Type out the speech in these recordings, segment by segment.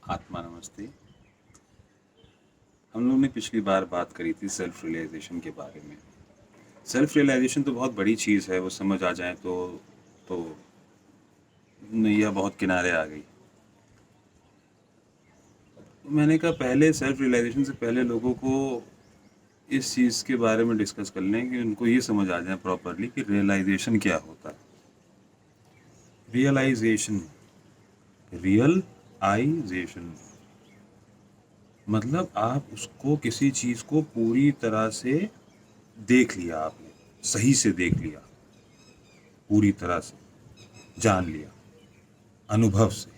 आत्मा नमस्ते। हम लोग ने पिछली बार बात करी थी सेल्फ रियलाइजेशन के बारे में। सेल्फ रियलाइजेशन तो बहुत बड़ी चीज़ है, वो समझ आ जाए तो नैया बहुत किनारे आ गई। तो मैंने कहा पहले सेल्फ रियलाइजेशन से पहले लोगों को इस चीज़ के बारे में डिस्कस कर लें कि उनको ये समझ आ जाए प्रॉपरली कि रियलाइजेशन क्या होता है। रियलाइजेशन, रियलाइजेशन मतलब आप उसको किसी चीज़ को पूरी तरह से देख लिया, आपने सही से देख लिया, पूरी तरह से जान लिया, अनुभव से।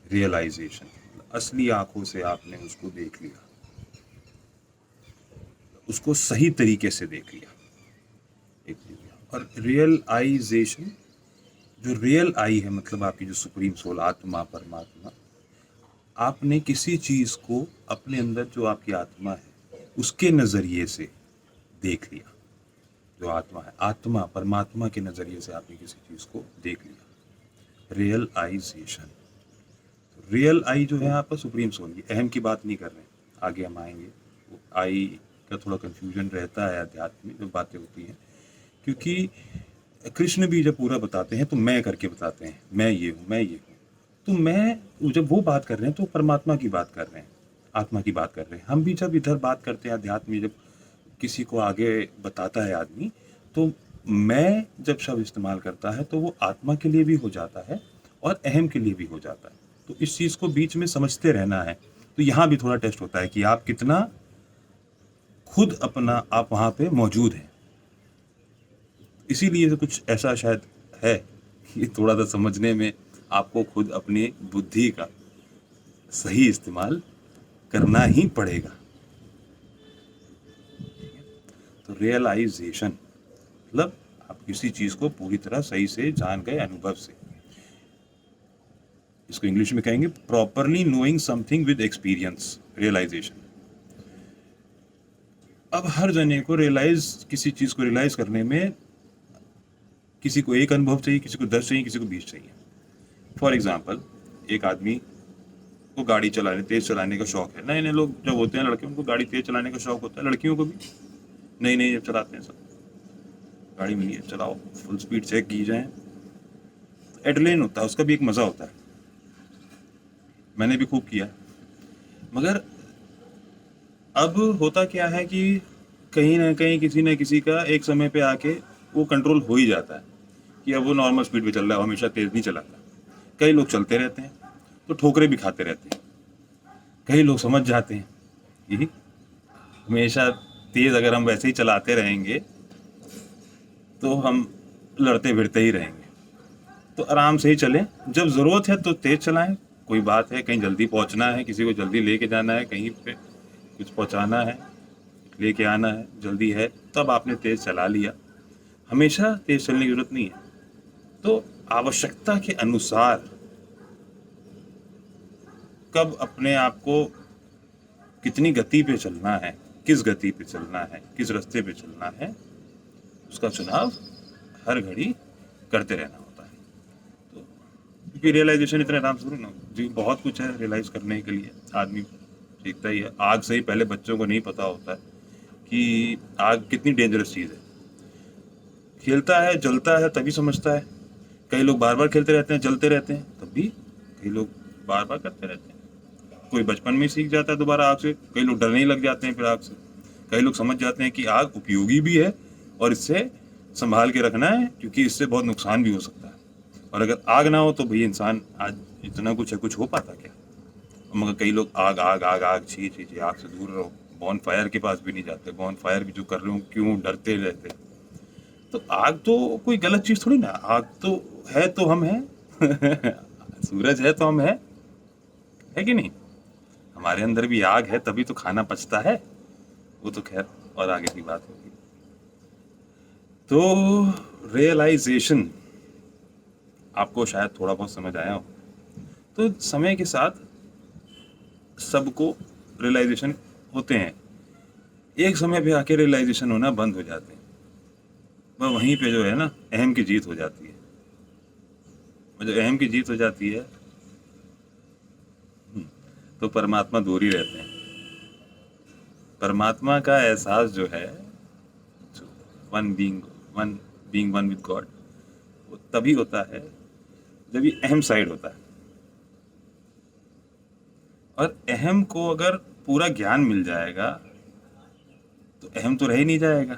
रियलाइजेशन असली आंखों से आपने उसको देख लिया, उसको सही तरीके से देख लिया, देख लिया। और रियलाइजेशन, जो रियल आई है, मतलब आपकी जो सुप्रीम सोल, आत्मा, परमात्मा, आपने किसी चीज़ को अपने अंदर, जो आपकी आत्मा है, उसके नज़रिए से देख लिया। जो आत्मा है, आत्मा परमात्मा के नज़रिए से आपने किसी चीज़ को देख लिया। रियलाइजेशन, रियल आई जो है आपका सुप्रीम सोल, ये अहम की बात नहीं कर रहे हैं, आगे हम आएंगे। वो आई का थोड़ा कंफ्यूजन रहता है अध्यात्म में जब बातें होती हैं, क्योंकि कृष्ण भी जब पूरा बताते हैं तो मैं करके बताते हैं, मैं ये हूँ, मैं ये हूँ। तो मैं जब वो बात कर रहे हैं तो परमात्मा की बात कर रहे हैं, आत्मा की बात कर रहे हैं। हम भी जब इधर बात करते हैं अध्यात्म में, जब किसी को आगे बताता है आदमी, तो मैं जब शब्द इस्तेमाल करता है तो वो आत्मा के लिए भी हो जाता है और अहम के लिए भी हो जाता है। तो इस चीज़ को बीच में समझते रहना है। तो यहाँ भी थोड़ा टेस्ट होता है कि आप कितना खुद अपना आप वहाँ पे मौजूद हैं। इसीलिए तो कुछ ऐसा शायद है कि थोड़ा सा समझने में आपको खुद अपनी बुद्धि का सही इस्तेमाल करना ही पड़ेगा। तो रियलाइजेशन मतलब आप किसी चीज़ को पूरी तरह सही से जान गए अनुभव से। इसको इंग्लिश में कहेंगे properly knowing something with experience, realisation. अब हर जने को रियलाइज, किसी चीज़ को रियलाइज करने में किसी को एक अनुभव चाहिए, किसी को 10 चाहिए, किसी को 20 चाहिए। फॉर एग्जाम्पल, एक आदमी को गाड़ी चलाने, तेज चलाने का शौक है। नए नए लोग जब होते हैं लड़के, उनको गाड़ी तेज चलाने का शौक होता है, लड़कियों को भी नई नई जब चलाते हैं सब, गाड़ी मिली है चलाओ, फुल स्पीड चेक की जाए। एड्रेनलिन होता है, उसका भी एक मज़ा होता है, मैंने भी खूब किया। मगर अब होता क्या है कि कहीं ना कहीं किसी न किसी का एक समय पे आके वो कंट्रोल हो ही जाता है कि अब वो नॉर्मल स्पीड पे चल रहा है, हमेशा तेज़ नहीं चलाता। कई लोग चलते रहते हैं तो ठोकरे भी खाते रहते हैं। कई लोग समझ जाते हैं कि हमेशा तेज़ अगर हम वैसे ही चलाते रहेंगे तो हम लड़ते भिड़ते ही रहेंगे। तो आराम से ही चलें, जब ज़रूरत है तो तेज़ चलाएं। कोई बात है, कहीं जल्दी पहुंचना है, किसी को जल्दी लेके जाना है, कहीं पे कुछ पहुंचाना है, लेके आना है, जल्दी है, तब आपने तेज़ चला लिया। हमेशा तेज़ चलने की ज़रूरत नहीं है। तो आवश्यकता के अनुसार कब अपने आप को कितनी गति पे चलना है, किस गति पे चलना है, किस रास्ते पे चलना है, उसका चुनाव हर घड़ी करते रहना होता है। तो क्योंकि रियलाइजेशन इतने आराम से ना जी, बहुत कुछ है रियलाइज करने के लिए। आदमी सीखता ही है। आग से ही पहले बच्चों को नहीं पता होता है कि आग कितनी डेंजरस चीज़ है। खेलता है, जलता है, तभी समझता है। कई लोग बार बार खेलते रहते हैं, जलते रहते हैं, तब भी। कई लोग बार बार करते रहते हैं। कोई बचपन में ही सीख जाता है दोबारा आग से, कई लोग डरने ही लग जाते हैं फिर आग से। कई लोग समझ जाते हैं कि आग उपयोगी भी है और इससे संभाल के रखना है, क्योंकि इससे बहुत नुकसान भी हो सकता है। और अगर आग ना हो तो भाई इंसान, आज इतना कुछ है, कुछ हो पाता क्या। मगर कई लोग आग आग आग आग, छी छी छी, आग से दूर रहो। बॉन फायर के पास भी नहीं जाते, बॉन फायर भी जो कर रहे हो क्यों डरते रहते। तो आग तो कोई गलत चीज़ थोड़ी ना, आग तो है तो हम हैं। सूरज है तो हम है कि नहीं। हमारे अंदर भी आग है, तभी तो खाना पचता है। वो तो खैर और आगे की बात होगी। तो रियलाइजेशन आपको शायद थोड़ा बहुत समझ आया हो। तो समय के साथ सबको रियलाइजेशन होते हैं, एक समय पे आके रियलाइजेशन होना बंद हो जाते हैं। वह वहीं पे जो है ना, अहम की जीत हो जाती है। और जब अहम की जीत हो जाती है तो परमात्मा दूर ही रहते हैं। परमात्मा का एहसास जो है, one being one with God, वो तभी होता है जब ये अहम साइड होता है। और अहम को अगर पूरा ज्ञान मिल जाएगा तो अहम तो रह ही नहीं जाएगा।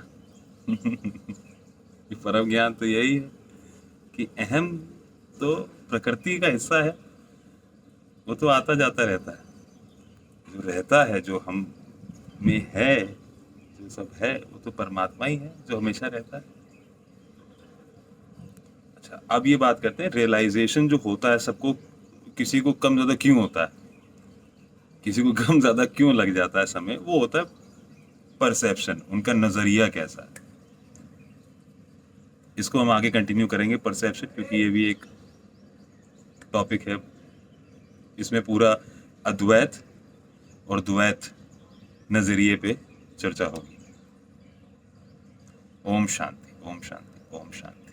परम ज्ञान तो यही है कि अहम तो प्रकृति का हिस्सा है, वो तो आता जाता रहता है। जो रहता है, जो हम में है, जो सब है, वो तो परमात्मा ही है जो हमेशा रहता है। अच्छा, अब ये बात करते हैं रियलाइजेशन जो होता है सबको, किसी को कम ज़्यादा क्यों होता है, किसी को कम ज़्यादा क्यों लग जाता है समय, वो होता है परसेप्शन, उनका नज़रिया कैसा है। इसको हम आगे कंटिन्यू करेंगे परसेप्शन, क्योंकि ये भी एक टॉपिक है। इसमें पूरा अद्वैत और द्वैत नज़रिए पे चर्चा होगी। ओम शांति, ओम शांति, ओम शांति।